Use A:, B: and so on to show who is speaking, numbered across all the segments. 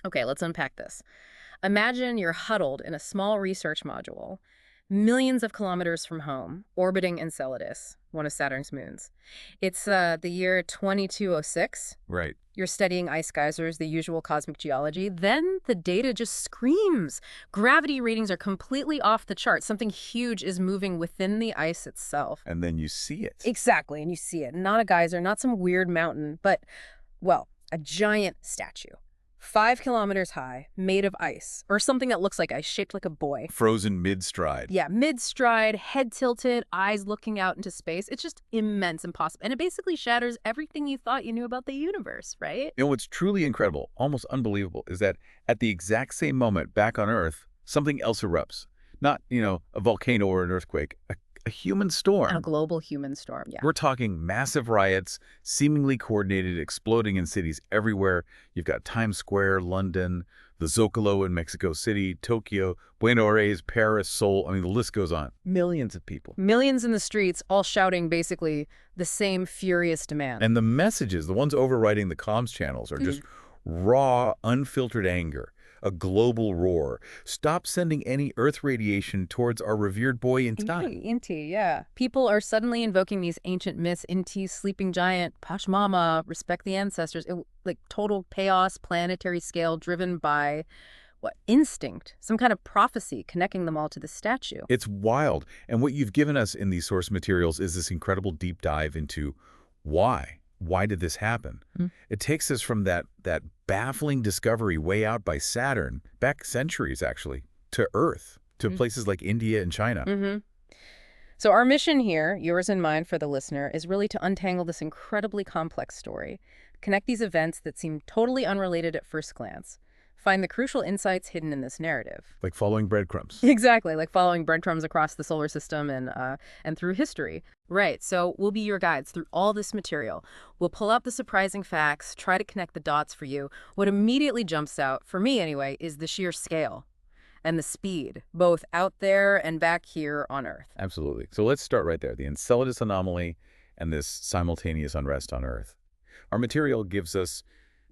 A: Okay, let's unpack this. Imagine you're huddled in a small research module, millions of kilometers from home, orbiting Enceladus, one of Saturn's moons. It's the year 2206.
B: Right.
A: You're studying ice geysers, the usual cosmic geology. Then the data just screams. Gravity readings are completely off the chart. Something huge is moving within the ice itself.
B: And then you see it.
A: Exactly, and you see it. Not a geyser, not some weird mountain, but, well, a giant statue. 5 kilometers high, made of ice, or something that looks like ice, shaped like a boy.
B: Frozen mid-stride.
A: Yeah, mid-stride, head tilted, eyes looking out into space. It's just immense, impossible. And it basically shatters everything you thought you knew about the universe, right?
B: You know, what's truly incredible, almost unbelievable, is that at the exact same moment back on Earth, something else erupts. Not, a volcano or an earthquake, a human storm.
A: A global human storm, yeah.
B: We're talking massive riots, seemingly coordinated, exploding in cities everywhere. You've got Times Square, London, the Zocalo in Mexico City, Tokyo, Buenos Aires, Paris, Seoul. I mean, the list goes on. Millions of people.
A: Millions in the streets, all shouting basically the same furious demand.
B: And the messages, the ones overriding the comms channels, are just raw, unfiltered anger. A global roar. Stop sending any Earth radiation towards our revered boy in time.
A: Inti, yeah. People are suddenly invoking these ancient myths. Inti, sleeping giant, Pashmama, respect the ancestors. Like total chaos, planetary scale, driven by, what, instinct? Some kind of prophecy connecting them all to the statue.
B: It's wild. And what you've given us in these source materials is this incredible deep dive into why. Why did this happen? It takes us from that baffling discovery way out by Saturn, back centuries actually, to Earth, to places like India and China.
A: So our mission here, yours and mine for the listener, is really to untangle this incredibly complex story, connect these events that seem totally unrelated at first glance, find the crucial insights hidden in this narrative.
B: Like following breadcrumbs.
A: Exactly, like following breadcrumbs across the solar system and through history. Right, so we'll be your guides through all this material. We'll pull out the surprising facts, try to connect the dots for you. What immediately jumps out, for me anyway, is the sheer scale and the speed, both out there and back here on Earth.
B: Absolutely. So let's start right there. The Enceladus anomaly and this simultaneous unrest on Earth. Our material gives us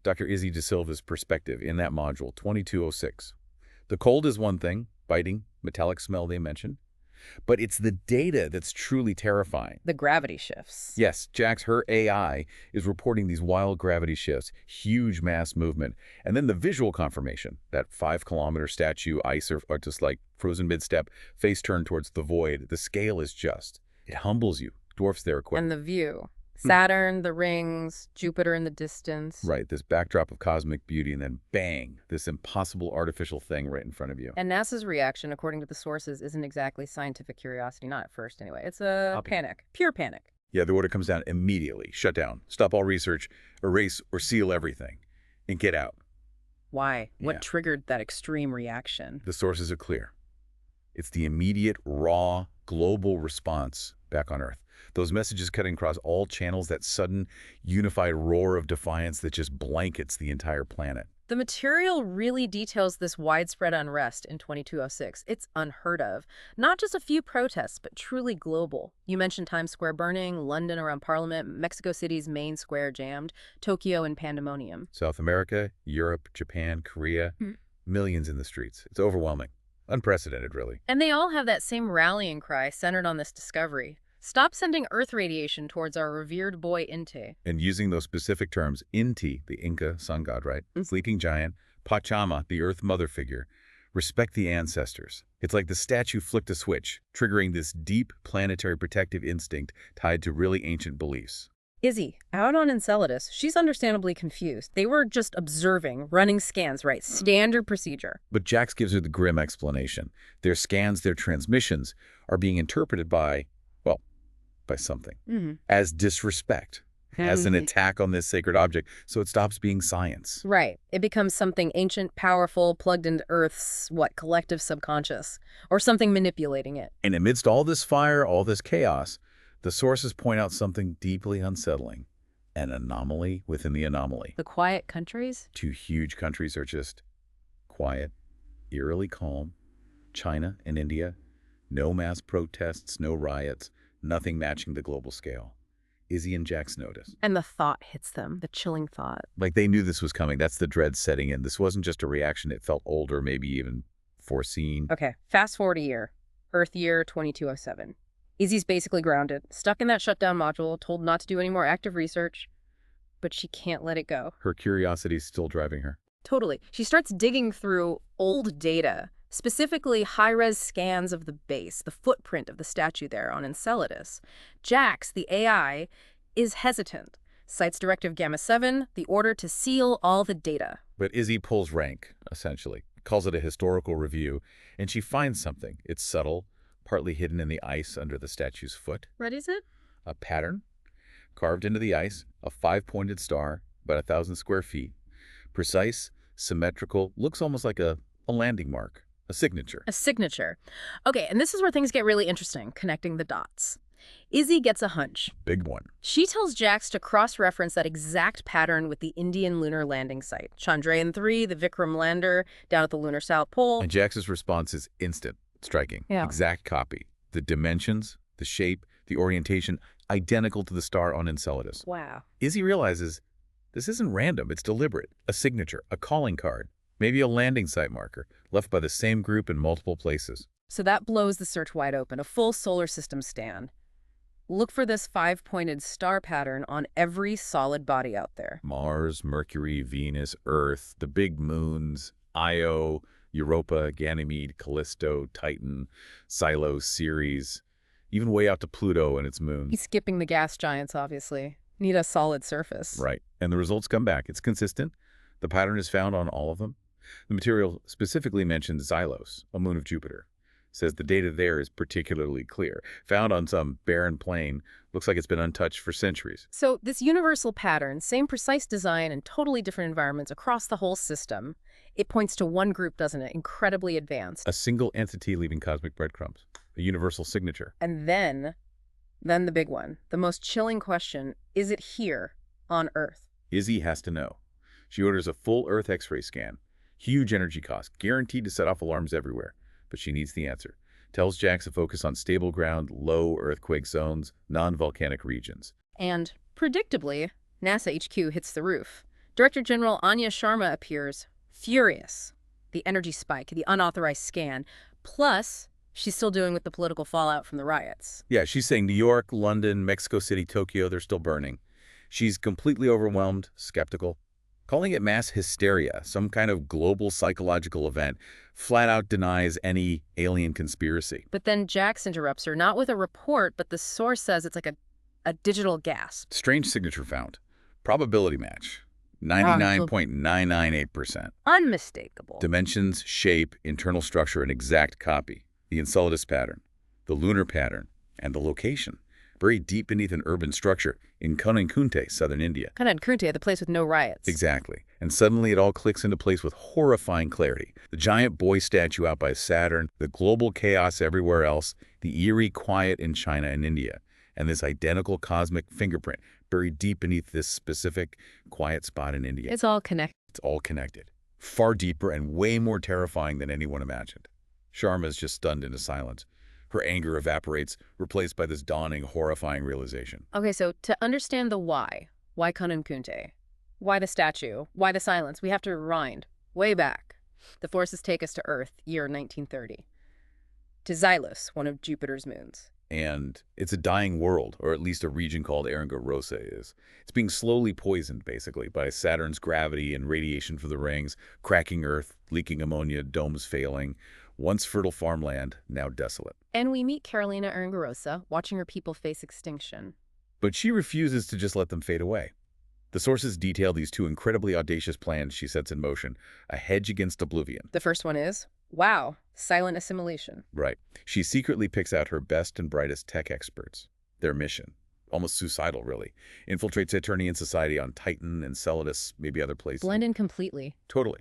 B: Dr. Izzy De Silva's perspective in that module, 2206. The cold is one thing, biting, metallic smell they mentioned, but it's the data that's truly terrifying.
A: The gravity shifts.
B: Yes, Jax, her AI, is reporting these wild gravity shifts, huge mass movement, and then the visual confirmation, that 5-kilometer statue, ice or just like frozen mid-step, face turned towards the void. The scale is just, it humbles you, dwarfs their equipment.
A: And the view. Saturn, the rings, Jupiter in the distance.
B: Right, this backdrop of cosmic beauty, and then bang, this impossible artificial thing right in front of you.
A: And NASA's reaction, according to the sources, isn't exactly scientific curiosity, not at first anyway. It's a panic, pure panic.
B: Yeah, the order comes down immediately. Shut down, stop all research, erase or seal everything, and get out.
A: Why? What triggered that extreme reaction?
B: The sources are clear. It's the immediate, raw, global response back on Earth. Those messages cutting across all channels, that sudden, unified roar of defiance that just blankets the entire planet.
A: The material really details this widespread unrest in 2206. It's unheard of. Not just a few protests, but truly global. You mentioned Times Square burning, London around Parliament, Mexico City's main square jammed, Tokyo in pandemonium.
B: South America, Europe, Japan, Korea, millions in the streets. It's overwhelming. Unprecedented, really.
A: And they all have that same rallying cry centered on this discovery. Stop sending Earth radiation towards our revered boy Inti.
B: And using those specific terms, Inti, the Inca sun god, right? Sleeping giant, Pachama, the Earth mother figure. Respect the ancestors. It's like the statue flicked a switch, triggering this deep planetary protective instinct tied to really ancient beliefs.
A: Izzy, out on Enceladus, she's understandably confused. They were just observing, running scans, right? Standard procedure.
B: But Jax gives her the grim explanation. Their scans, their transmissions, are being interpreted by something, as disrespect, as an attack on this sacred object, so it stops being science.
A: Right. It becomes something ancient, powerful, plugged into Earth's, collective subconscious, or something manipulating it.
B: And amidst all this fire, all this chaos, the sources point out something deeply unsettling, an anomaly within the anomaly.
A: The quiet countries?
B: 2 huge countries are just quiet, eerily calm. China and India, no mass protests, no riots, nothing matching the global scale. Izzy and Jax notice.
A: And the thought hits them, the chilling thought.
B: Like they knew this was coming. That's the dread setting in. This wasn't just a reaction. It felt older, maybe even foreseen.
A: Okay, fast forward a year. Earth year 2207. Izzy's basically grounded, stuck in that shutdown module, told not to do any more active research, but she can't let it go.
B: Her curiosity's still driving her.
A: Totally. She starts digging through old data, specifically high-res scans of the base, the footprint of the statue there on Enceladus. Jax, the AI, is hesitant. Cites Directive Gamma 7, the order to seal all the data.
B: But Izzy pulls rank, essentially, calls it a historical review, and she finds something. It's subtle, partly hidden in the ice under the statue's foot.
A: What is it?
B: A pattern carved into the ice, a 5-pointed star, about 1,000 square feet. Precise, symmetrical, looks almost like a landing mark, a signature.
A: A signature. Okay, and this is where things get really interesting, connecting the dots. Izzy gets a hunch.
B: Big one.
A: She tells Jax to cross-reference that exact pattern with the Indian lunar landing site. Chandrayaan-3, the Vikram lander, down at the lunar South Pole.
B: And Jax's response is instant, striking.
A: Yeah.
B: Exact copy. The dimensions, the shape, the orientation, identical to the star on Enceladus.
A: Wow.
B: Izzy realizes this isn't random, it's deliberate. A signature, a calling card, maybe a landing site marker, left by the same group in multiple places.
A: So that blows the search wide open, a full solar system scan. Look for this 5-pointed star pattern on every solid body out there.
B: Mars, Mercury, Venus, Earth, the big moons, Io, Europa, Ganymede, Callisto, Titan, Xylos, Ceres, even way out to Pluto and its moons.
A: He's skipping the gas giants, obviously. Need a solid surface.
B: Right. And the results come back. It's consistent. The pattern is found on all of them. The material specifically mentions Xylos, a moon of Jupiter. Says the data there is particularly clear. Found on some barren plain, looks like it's been untouched for centuries.
A: So this universal pattern, same precise design and totally different environments across the whole system, it points to one group, doesn't it? Incredibly advanced.
B: A single entity leaving cosmic breadcrumbs. A universal signature.
A: And then the big one, the most chilling question, is it here on Earth?
B: Izzy has to know. She orders a full Earth X-ray scan. Huge energy cost, guaranteed to set off alarms everywhere. But she needs the answer. Tells Jax to focus on stable ground, low earthquake zones, non-volcanic regions.
A: And, predictably, NASA HQ hits the roof. Director General Anya Sharma appears, furious. The energy spike, the unauthorized scan. Plus, she's still dealing with the political fallout from the riots.
B: Yeah, she's saying New York, London, Mexico City, Tokyo, they're still burning. She's completely overwhelmed, skeptical. Calling it mass hysteria, some kind of global psychological event, flat out denies any alien conspiracy.
A: But then Jax interrupts her, not with a report, but the source says it's like a digital gasp.
B: Strange signature found. Probability match. 99.998%.
A: Unmistakable.
B: Dimensions, shape, internal structure, an exact copy. The Enceladus pattern, the lunar pattern, and the location. Buried deep beneath an urban structure in Kanankunte, southern India.
A: Kanankunte, the place with no riots.
B: Exactly. And suddenly it all clicks into place with horrifying clarity. The giant boy statue out by Saturn, the global chaos everywhere else, the eerie quiet in China and India, and this identical cosmic fingerprint buried deep beneath this specific quiet spot in India.
A: It's all connected.
B: It's all connected. Far deeper and way more terrifying than anyone imagined. Sharma's just stunned into silence. Her anger evaporates, replaced by this dawning, horrifying realization.
A: Okay, so to understand the why Kanankunte? Why the statue? Why the silence? We have to rewind way back. The forces take us to Earth, year 1930. To Xylos, one of Jupiter's moons.
B: And it's a dying world, or at least a region called Aringarosa is. It's being slowly poisoned, basically, by Saturn's gravity and radiation from the rings, cracking Earth, leaking ammonia, domes failing. Once fertile farmland, now desolate.
A: And we meet Carolina Aringarosa, watching her people face extinction.
B: But she refuses to just let them fade away. The sources detail these two incredibly audacious plans she sets in motion, a hedge against oblivion.
A: The first one is, wow, silent assimilation.
B: Right. She secretly picks out her best and brightest tech experts. Their mission, almost suicidal, really, infiltrate Saturnian society on Titan, Enceladus, maybe other places.
A: Blend in completely.
B: Totally.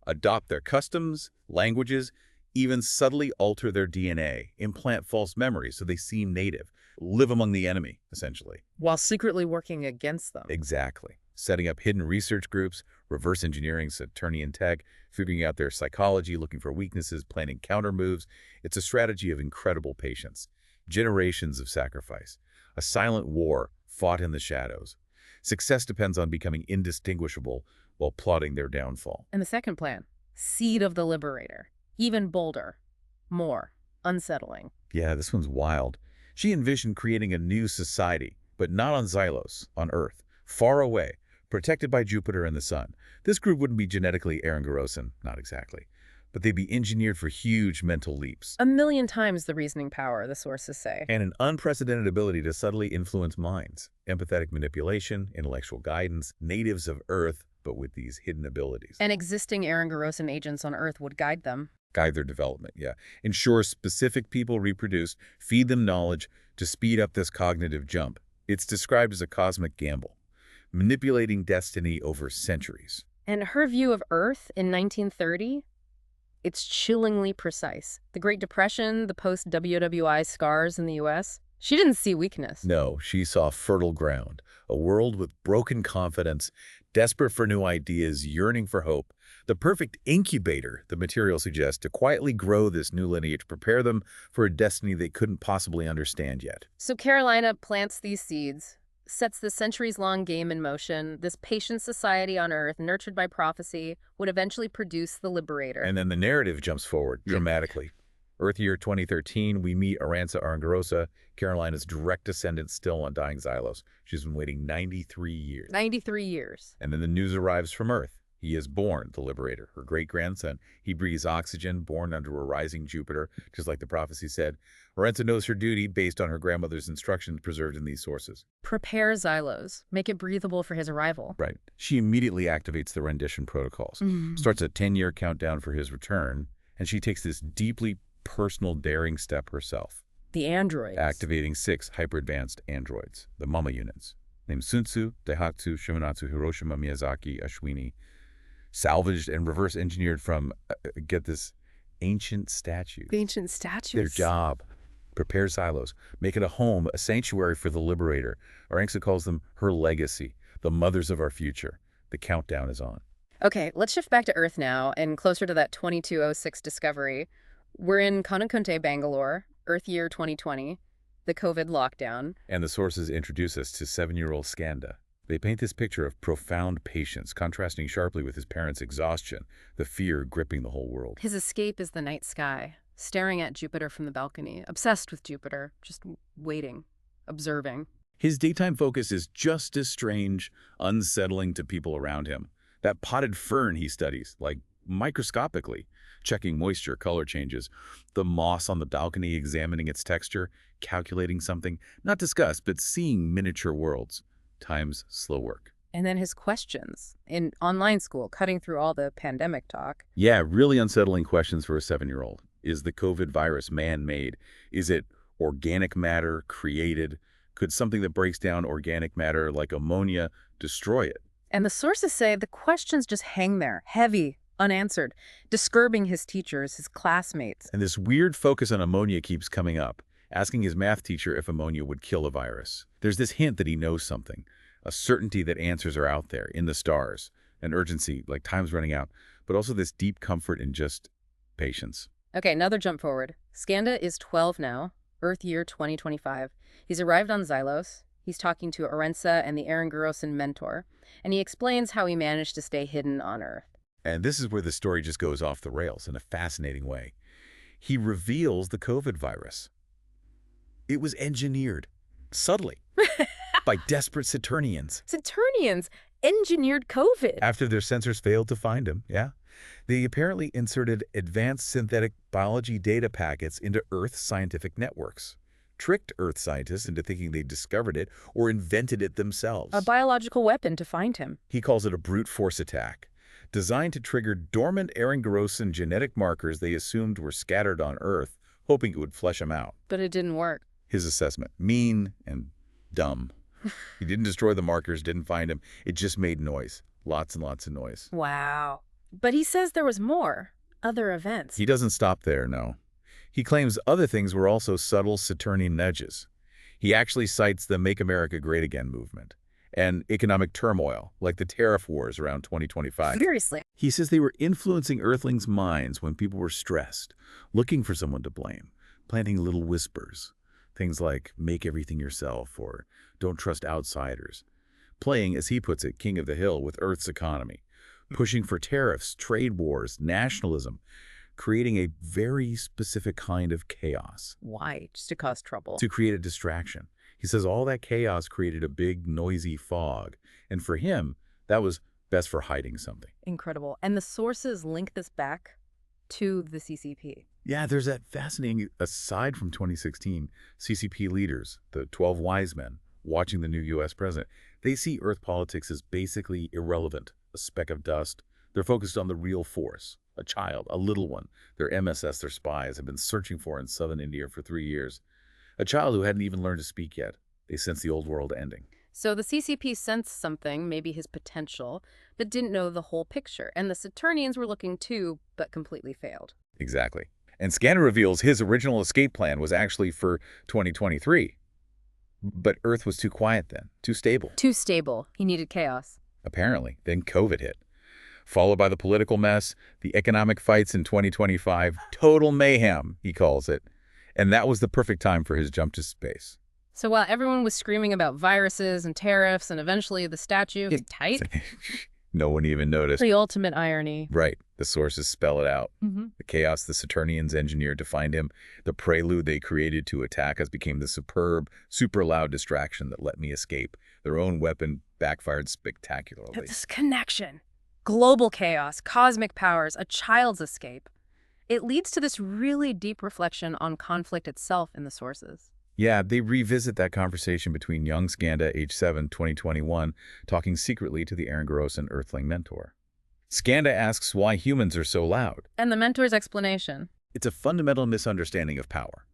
B: Adopt their customs, languages, even subtly alter their DNA, implant false memories so they seem native, live among the enemy, essentially.
A: While secretly working against them.
B: Exactly. Setting up hidden research groups, reverse engineering Saturnian tech, figuring out their psychology, looking for weaknesses, planning counter moves. It's a strategy of incredible patience. Generations of sacrifice. A silent war fought in the shadows. Success depends on becoming indistinguishable while plotting their downfall.
A: And the second plan, seed of the Liberator. Even bolder, more unsettling.
B: Yeah, this one's wild. She envisioned creating a new society, but not on Xylos, on Earth, far away, protected by Jupiter and the Sun. This group wouldn't be genetically Aringarosan, not exactly, but they'd be engineered for huge mental leaps.
A: 1,000,000 times the reasoning power, the sources say.
B: And an unprecedented ability to subtly influence minds, empathetic manipulation, intellectual guidance, natives of Earth, but with these hidden abilities.
A: And existing Aringarosan agents on Earth would guide them.
B: Guide their development, yeah. Ensure specific people reproduce, feed them knowledge to speed up this cognitive jump. It's described as a cosmic gamble, manipulating destiny over centuries.
A: And her view of Earth in 1930? It's chillingly precise. The Great Depression, the post-WWI scars in the U.S., she didn't see weakness.
B: No, she saw fertile ground, a world with broken confidence, desperate for new ideas, yearning for hope. The perfect incubator, the material suggests, to quietly grow this new lineage, prepare them for a destiny they couldn't possibly understand yet.
A: So Carolina plants these seeds, sets the centuries-long game in motion. This patient society on Earth, nurtured by prophecy, would eventually produce the Liberator.
B: And then the narrative jumps forward dramatically. Earth year 2013, we meet Aringarosa, Carolina's direct descendant, still on dying Xylos. She's been waiting 93 years.
A: 93 years.
B: And then the news arrives from Earth. He is born, the Liberator, her great-grandson. He breathes oxygen, born under a rising Jupiter, just like the prophecy said. Aringarosa knows her duty based on her grandmother's instructions preserved in these sources.
A: Prepare Xylos. Make it breathable for his arrival.
B: Right. She immediately activates the rendition protocols, starts a 10-year countdown for his return, and she takes this deeply personal, daring step herself.
A: The androids.
B: Activating 6 hyper-advanced androids, the Mama units, named Sunsu, Daihatsu, Shimanatsu, Hiroshima, Miyazaki, Ashwini, salvaged and reverse engineered from, get this, ancient statues.
A: The ancient statues.
B: Their job, prepare Xylos, make it a home, a sanctuary for the Liberator. Aringarosa calls them her legacy, the mothers of our future. The countdown is on.
A: Okay, let's shift back to Earth now and closer to that 2206 discovery. We're in Konakunte, Bangalore, Earth year 2020, the COVID lockdown.
B: And the sources introduce us to 7-year-old Skanda. They paint this picture of profound patience, contrasting sharply with his parents' exhaustion, the fear gripping the whole world.
A: His escape is the night sky, staring at Jupiter from the balcony, obsessed with Jupiter, just waiting, observing.
B: His daytime focus is just as strange, unsettling to people around him. That potted fern he studies, like microscopically, checking moisture, color changes. The moss on the balcony, examining its texture, calculating something, not discussed, but seeing miniature worlds. Time's slow work.
A: And then his questions in online school, cutting through all the pandemic talk.
B: Yeah, really unsettling questions for a 7-year-old. Is the COVID virus man-made? Is it organic matter created? Could something that breaks down organic matter like ammonia destroy it?
A: And the sources say the questions just hang there, heavy, unanswered, disturbing his teachers, his classmates.
B: And this weird focus on ammonia keeps coming up, asking his math teacher if ammonia would kill a virus. There's this hint that he knows something, a certainty that answers are out there, in the stars, an urgency, like time's running out, but also this deep comfort in just patience.
A: Okay, another jump forward. Skanda is 12 now, Earth year 2025. He's arrived on Xylos. He's talking to Aringarosa and the Aringarosan mentor, and he explains how he managed to stay hidden on Earth.
B: And this is where the story just goes off the rails in a fascinating way. He reveals the COVID virus. It was engineered, subtly, by desperate Saturnians.
A: Saturnians engineered COVID.
B: After their sensors failed to find him, yeah. They apparently inserted advanced synthetic biology data packets into Earth's scientific networks, tricked Earth scientists into thinking they discovered it or invented it themselves.
A: A biological weapon to find him.
B: He calls it a brute force attack, designed to trigger dormant Aringarosan genetic markers they assumed were scattered on Earth, hoping it would flesh them out.
A: But it didn't work.
B: His assessment, mean and dumb. He didn't destroy the markers, didn't find him. It just made noise. Lots and lots of noise.
A: Wow. But he says there was more. Other events.
B: He doesn't stop there, no. He claims other things were also subtle Saturnian nudges. He actually cites the Make America Great Again movement and economic turmoil, like the tariff wars around 2025.
A: Seriously.
B: He says they were influencing Earthlings' minds when people were stressed, looking for someone to blame, planting little whispers. Things like make everything yourself or don't trust outsiders. Playing, as he puts it, king of the hill with Earth's economy. Pushing for tariffs, trade wars, nationalism, creating a very specific kind of chaos.
A: Why? Just to cause trouble.
B: To create a distraction. He says all that chaos created a big, noisy fog. And for him, that was best for hiding something.
A: Incredible. And the sources link this back to the CCP.
B: Yeah, there's that fascinating aside from 2016, CCP leaders, the 12 wise men, watching the new U.S. president. They see Earth politics as basically irrelevant, a speck of dust. They're focused on the real force, a child, a little one. Their MSS, their spies, have been searching for in southern India for 3 years. A child who hadn't even learned to speak yet. They sense the old world ending.
A: So the CCP sensed something, maybe his potential, but didn't know the whole picture. And the Saturnians were looking too, but completely failed.
B: Exactly. And Scanner reveals his original escape plan was actually for 2023. But Earth was too quiet then, too stable.
A: Too stable. He needed chaos.
B: Apparently. Then COVID hit. Followed by the political mess, the economic fights in 2025, total mayhem, he calls it. And that was the perfect time for his jump to space.
A: So while everyone was screaming about viruses and tariffs and eventually the statue, tight?
B: No one even noticed.
A: The ultimate irony.
B: Right. The sources spell it out.
A: Mm-hmm.
B: The chaos the Saturnians engineered to find him, the prelude they created to attack us became the superb, super loud distraction that let me escape. Their own weapon backfired spectacularly.
A: This connection. Global chaos, cosmic powers, a child's escape. It leads to this really deep reflection on conflict itself in the sources.
B: Yeah, they revisit that conversation between young Skanda, age 7, 2021, talking secretly to the Aringarosa Earthling mentor. Skanda asks why humans are so loud.
A: And the mentor's explanation.
B: It's a fundamental misunderstanding of power.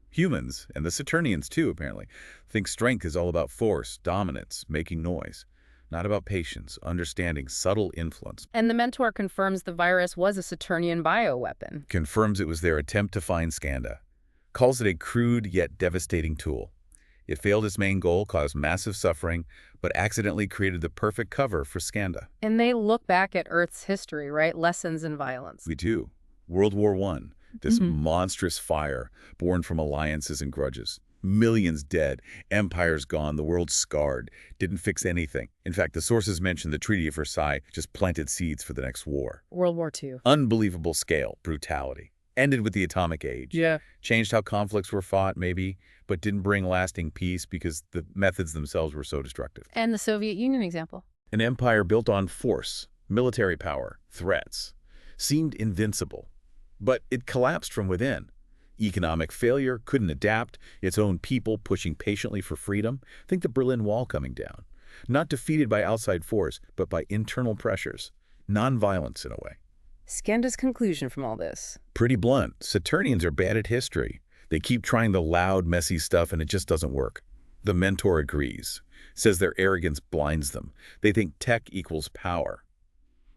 B: Humans, and the Saturnians too apparently, think strength is all about force, dominance, making noise. Not about patience, understanding, subtle influence.
A: And the mentor confirms the virus was a Saturnian bioweapon.
B: Confirms it was their attempt to find Skanda. Calls it a crude yet devastating tool. It failed its main goal, caused massive suffering, but accidentally created the perfect cover for Skanda.
A: And they look back at Earth's history, right? Lessons in violence.
B: We do. World War I, this monstrous fire born from alliances and grudges. Millions dead, empires gone, the world scarred, didn't fix anything. In fact, the sources mention the Treaty of Versailles just planted seeds for the next war.
A: World War II.
B: Unbelievable scale, brutality. Ended with the atomic age.
A: Yeah.
B: Changed how conflicts were fought, maybe, but didn't bring lasting peace because the methods themselves were so destructive.
A: And the Soviet Union example.
B: An empire built on force, military power, threats. Seemed invincible, but it collapsed from within. Economic failure, couldn't adapt, its own people pushing patiently for freedom. Think the Berlin Wall coming down. Not defeated by outside force, but by internal pressures. Non-violence in a way.
A: Skanda's conclusion from all this.
B: Pretty blunt. Saturnians are bad at history. They keep trying the loud, messy stuff and it just doesn't work. The mentor agrees. Says their arrogance blinds them. They think tech equals power.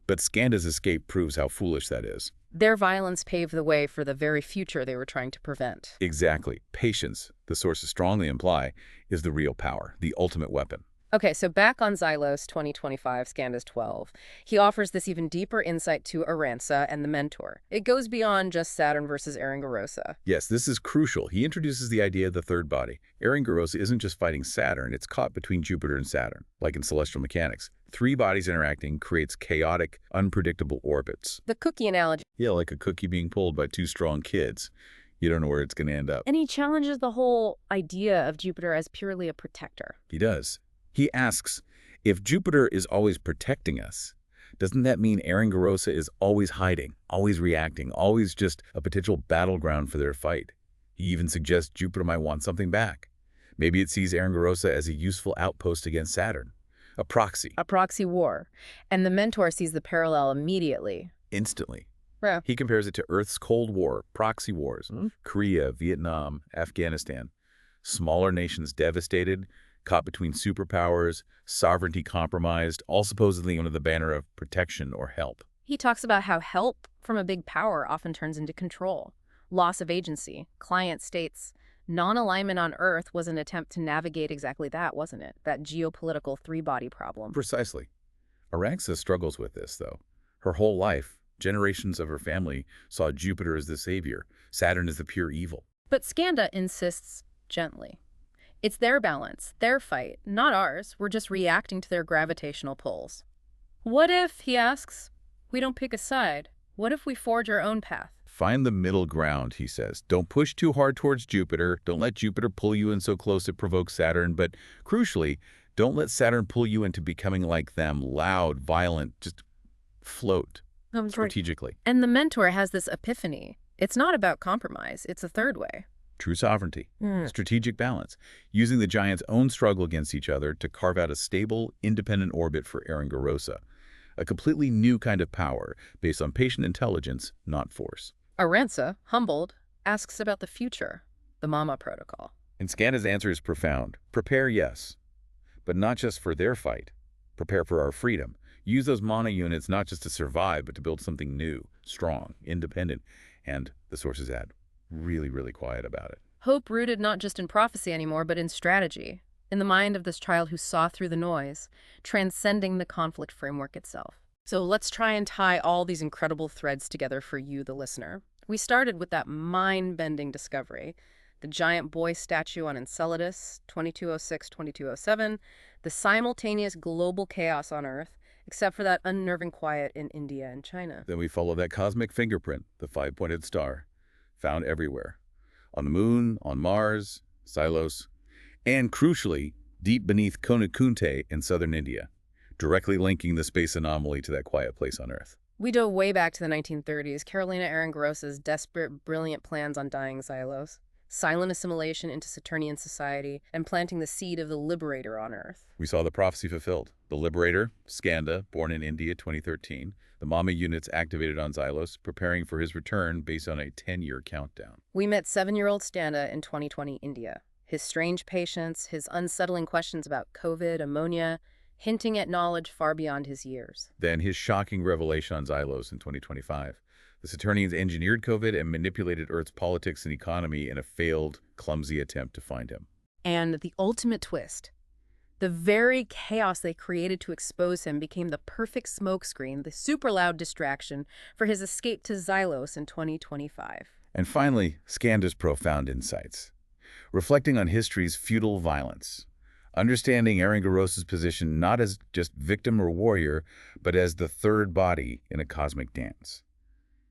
B: But Skanda's escape proves how foolish that is.
A: Their violence paved the way for the very future they were trying to prevent.
B: Exactly. Patience, the sources strongly imply, is the real power, the ultimate weapon.
A: Okay, so back on Xylos 2025, Skanda's 12, he offers this even deeper insight to Aranza and the mentor. It goes beyond just Saturn versus Aringarosa.
B: Yes, this is crucial. He introduces the idea of the third body. Aringarosa isn't just fighting Saturn, it's caught between Jupiter and Saturn, like in celestial mechanics. 3 bodies interacting creates chaotic, unpredictable orbits.
A: The cookie analogy.
B: Yeah, like a cookie being pulled by 2 strong kids. You don't know where it's going to end up.
A: And he challenges the whole idea of Jupiter as purely a protector.
B: He does. He asks, if Jupiter is always protecting us, doesn't that mean Aringarosa is always hiding, always reacting, always just a potential battleground for their fight? He even suggests Jupiter might want something back. Maybe it sees Aringarosa as a useful outpost against Saturn, a proxy.
A: A proxy war. And the mentor sees the parallel immediately.
B: Instantly.
A: Yeah.
B: He compares it to Earth's Cold War, proxy wars, Korea, Vietnam, Afghanistan. Smaller nations devastated, caught between superpowers, sovereignty compromised, all supposedly under the banner of protection or help.
A: He talks about how help from a big power often turns into control, loss of agency. Client states, non-alignment on Earth was an attempt to navigate exactly that, wasn't it? That geopolitical 3-body problem.
B: Precisely. Aranxa struggles with this, though. Her whole life, generations of her family saw Jupiter as the savior, Saturn as the pure evil.
A: But Skanda insists gently. It's their balance, their fight, not ours. We're just reacting to their gravitational pulls. What if, he asks, we don't pick a side? What if we forge our own path?
B: Find the middle ground, he says. Don't push too hard towards Jupiter. Don't let Jupiter pull you in so close it provokes Saturn. But crucially, don't let Saturn pull you into becoming like them, loud, violent, just float strategically.
A: And the mentor has this epiphany. It's not about compromise. It's a third way.
B: True sovereignty, strategic balance, using the giants' own struggle against each other to carve out a stable, independent orbit for Aringarosa, a completely new kind of power based on patient intelligence, not force.
A: Aranza, humbled, asks about the future, the Mama Protocol.
B: And Scanda's answer is profound. Prepare, yes, but not just for their fight. Prepare for our freedom. Use those mana units not just to survive, but to build something new, strong, independent, and, the sources add, really, really quiet about it.
A: Hope rooted not just in prophecy anymore, but in strategy, in the mind of this child who saw through the noise, transcending the conflict framework itself. So let's try and tie all these incredible threads together for you, the listener. We started with that mind-bending discovery, the giant boy statue on Enceladus, 2206-2207, the simultaneous global chaos on Earth, except for that unnerving quiet in India and China.
B: Then we follow that cosmic fingerprint, the five-pointed star, found everywhere. On the Moon, on Mars, Xylos, and crucially, deep beneath Konakunte in southern India, directly linking the space anomaly to that quiet place on Earth.
A: We dove way back to the 1930s, Carolina Aringarosa's desperate, brilliant plans on dyeing Xylos, silent assimilation into Saturnian society, and planting the seed of the Liberator on Earth.
B: We saw the prophecy fulfilled. The Liberator, Skanda, born in India 2013, the Mama units activated on Xylos, preparing for his return based on a 10-year countdown.
A: We met 7-year-old Skanda in 2020 India. His strange patience, his unsettling questions about COVID, ammonia, hinting at knowledge far beyond his years.
B: Then his shocking revelation on Xylos in 2025. The Saturnians engineered COVID and manipulated Earth's politics and economy in a failed, clumsy attempt to find him.
A: And the ultimate twist. The very chaos they created to expose him became the perfect smokescreen, the super loud distraction for his escape to Xylos in 2025.
B: And finally, Scanda's profound insights. Reflecting on history's feudal violence. Understanding Aringarosa's position not as just victim or warrior, but as the third body in a cosmic dance.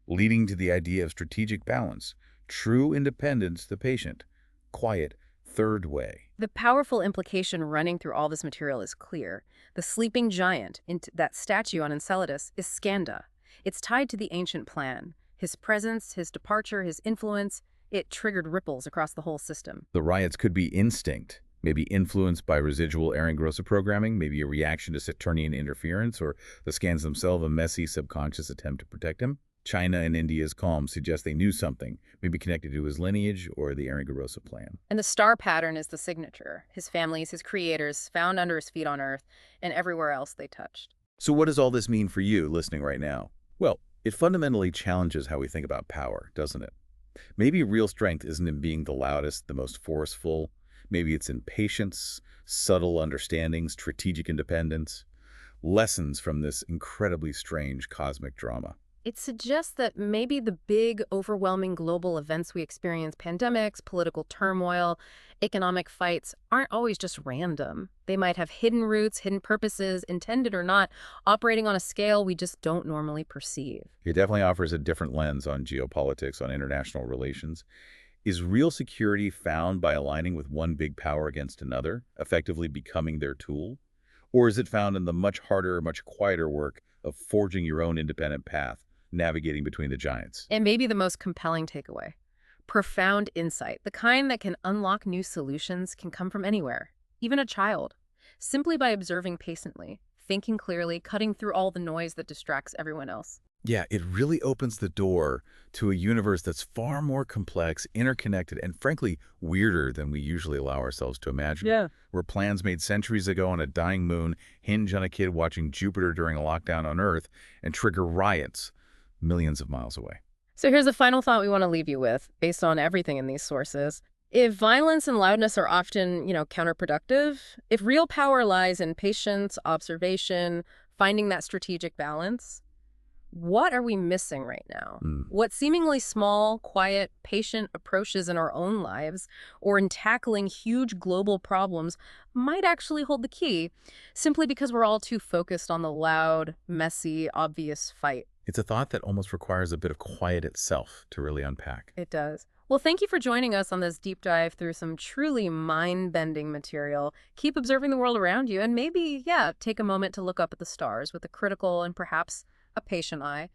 B: Leading to the idea of strategic balance, true independence, the patient, quiet, third way.
A: The powerful implication running through all this material is clear. The sleeping giant, that statue on Enceladus, is Skanda. It's tied to the ancient plan. His presence, his departure, his influence, it triggered ripples across the whole system.
B: The riots could be instinct, maybe influenced by residual Aringarosa programming, maybe a reaction to Saturnian interference, or the scans themselves a messy subconscious attempt to protect him. China and India's calm suggest they knew something, maybe connected to his lineage or the Aringarosa plan.
A: And the star pattern is the signature. His families, his creators, found under his feet on Earth and everywhere else they touched.
B: So what does all this mean for you listening right now? Well, it fundamentally challenges how we think about power, doesn't it? Maybe real strength isn't in being the loudest, the most forceful. Maybe it's in patience, subtle understanding, strategic independence. Lessons from this incredibly strange cosmic drama.
A: It suggests that maybe the big, overwhelming global events we experience, pandemics, political turmoil, economic fights, aren't always just random. They might have hidden roots, hidden purposes, intended or not, operating on a scale we just don't normally perceive.
B: It definitely offers a different lens on geopolitics, on international relations. Is real security found by aligning with one big power against another, effectively becoming their tool? Or is it found in the much harder, much quieter work of forging your own independent path, navigating between the giants?
A: And maybe the most compelling takeaway. Profound insight, the kind that can unlock new solutions, can come from anywhere, even a child, simply by observing patiently, thinking clearly, cutting through all the noise that distracts everyone else.
B: Yeah, it really opens the door to a universe that's far more complex, interconnected, and frankly, weirder than we usually allow ourselves to imagine.
A: Yeah.
B: Where plans made centuries ago on a dying moon hinge on a kid watching Jupiter during a lockdown on Earth and trigger riots millions of miles away.
A: So here's a final thought we want to leave you with, based on everything in these sources. If violence and loudness are often, counterproductive, if real power lies in patience, observation, finding that strategic balance, What are we missing right now?
B: Mm.
A: What seemingly small, quiet, patient approaches in our own lives or in tackling huge global problems might actually hold the key, simply because we're all too focused on the loud, messy, obvious fight.
B: It's a thought that almost requires a bit of quiet itself to really unpack.
A: It does. Well, thank you for joining us on this deep dive through some truly mind-bending material. Keep observing the world around you and maybe, yeah, take a moment to look up at the stars with a critical and perhaps a patient eye.